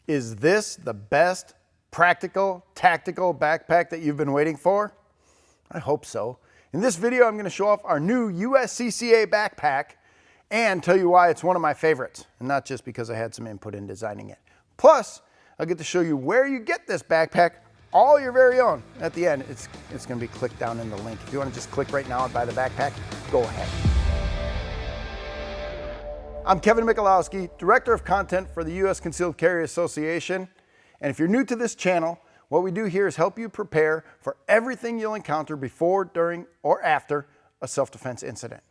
Is this the best practical, tactical backpack that you've been waiting for? I hope so. In this video, I'm going to show off our new USCCA backpack and tell you why it's one of my favorites, and not just because I had some input in designing it. Plus, I'll get to show you where you get this backpack, all your very own. At the end, it's going to be clicked down in the link. If you want to just click right now and buy the backpack, go ahead. I'm Kevin Michalowski, Director of Content for the U.S. Concealed Carry Association. And if you're new to this channel, what we do here is help you prepare for everything you'll encounter before, during, or after a self-defense incident.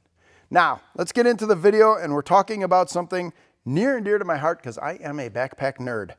Now, let's get into the video, and we're talking about something near and dear to my heart because I am a backpack nerd.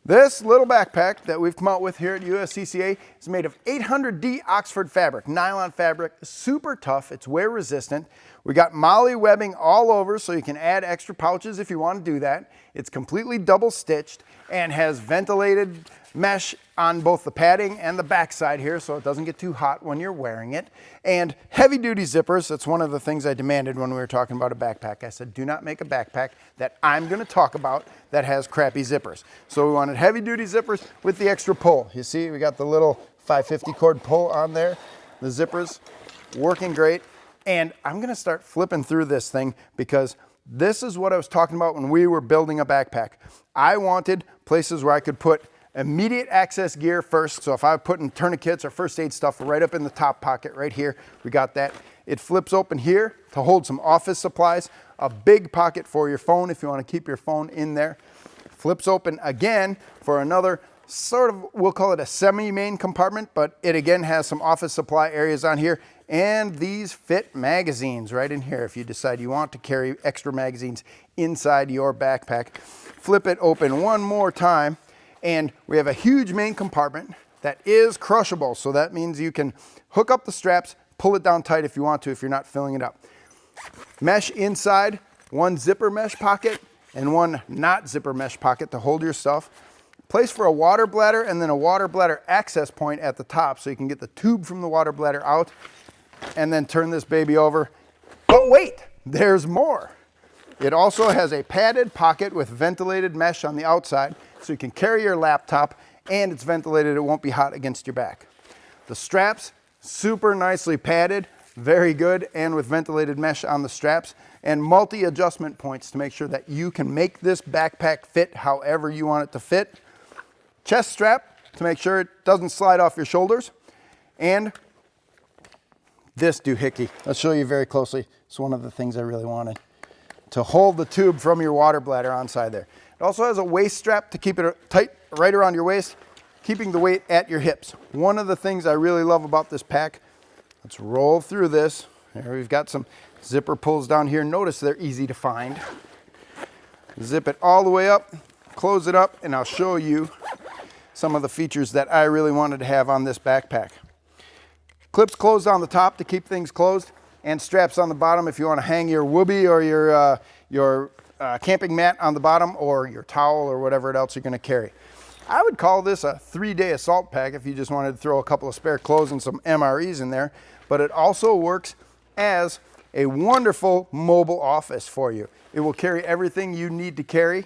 This little backpack that we've come out with here at USCCA is made of 800D Oxford fabric, nylon fabric, super tough, it's wear resistant. We got MOLLE webbing all over so you can add extra pouches if you want to do that. It's completely double stitched and has ventilated mesh on both the padding and the backside here so it doesn't get too hot when you're wearing it. And heavy duty zippers, that's one of the things I demanded when we were talking about a backpack. I said, do not make a backpack that I'm going to talk about that has crappy zippers. So we wanted heavy duty zippers with the extra pull. You see, we got the little 550 cord pull on there. The zippers working great. And I'm going to start flipping through this thing because this is what I was talking about when we were building a backpack. I wanted places where I could put immediate access gear first. So if I put in tourniquets or first aid stuff right up in the top pocket right here, we got that. It flips open here to hold some office supplies, a big pocket for your phone if you want to keep your phone in there. Flips open again for another sort of, we'll call it a semi-main compartment, but it again has some office supply areas on here. And these fit magazines right in here if you decide you want to carry extra magazines inside your backpack. Flip it open one more time and we have a huge main compartment that is crushable. So that means you can hook up the straps, pull it down tight if you want to, if you're not filling it up. Mesh inside, one zipper mesh pocket and one not zipper mesh pocket to hold your stuff. Place for a water bladder and then a water bladder access point at the top so you can get the tube from the water bladder out and then turn this baby over. But wait, there's more. It also has a padded pocket with ventilated mesh on the outside so you can carry your laptop and it's ventilated, it won't be hot against your back. The straps, super nicely padded, very good, and with ventilated mesh on the straps and multi-adjustment points to make sure that you can make this backpack fit however you want it to fit. Chest strap to make sure it doesn't slide off your shoulders, and this doohickey. Let's show you very closely. It's one of the things I really wanted, to hold the tube from your water bladder on side there. It also has a waist strap to keep it tight right around your waist, keeping the weight at your hips. One of the things I really love about this pack, let's roll through this. There we've got some zipper pulls down here. Notice they're easy to find. Zip it all the way up, close it up, and I'll show you some of the features that I really wanted to have on this backpack. Clips closed on the top to keep things closed, and straps on the bottom if you want to hang your whoopee or your camping mat on the bottom, or your towel or whatever else you're going to carry. I would call this a 3-day assault pack if you just wanted to throw a couple of spare clothes and some MREs in there, but it also works as a wonderful mobile office for you. It will carry everything you need to carry.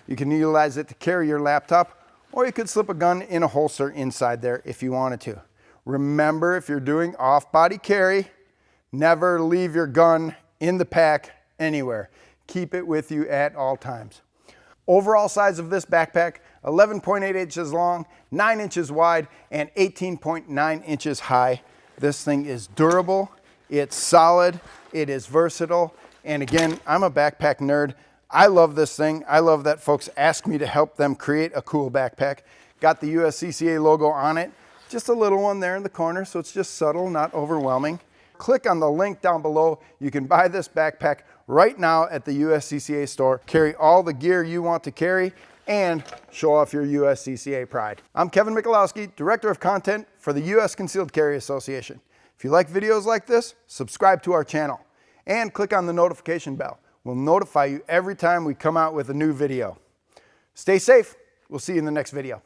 You can utilize it to carry your laptop, or you could slip a gun in a holster inside there if you wanted to. Remember, if you're doing off-body carry, never leave your gun in the pack anywhere. Keep it with you at all times. Overall size of this backpack, 11.8 inches long, 9 inches wide, and 18.9 inches high. This thing is durable, it's solid, it is versatile, and again, I'm a backpack nerd. I love this thing. I love that folks ask me to help them create a cool backpack. Got the USCCA logo on it. Just a little one there in the corner, so it's just subtle, not overwhelming. Click on the link down below. You can buy this backpack right now at the USCCA store. Carry all the gear you want to carry and show off your USCCA pride. I'm Kevin Michalowski, Director of Content for the U.S. Concealed Carry Association. If you like videos like this, subscribe to our channel and click on the notification bell. We'll notify you every time we come out with a new video. Stay safe. We'll see you in the next video.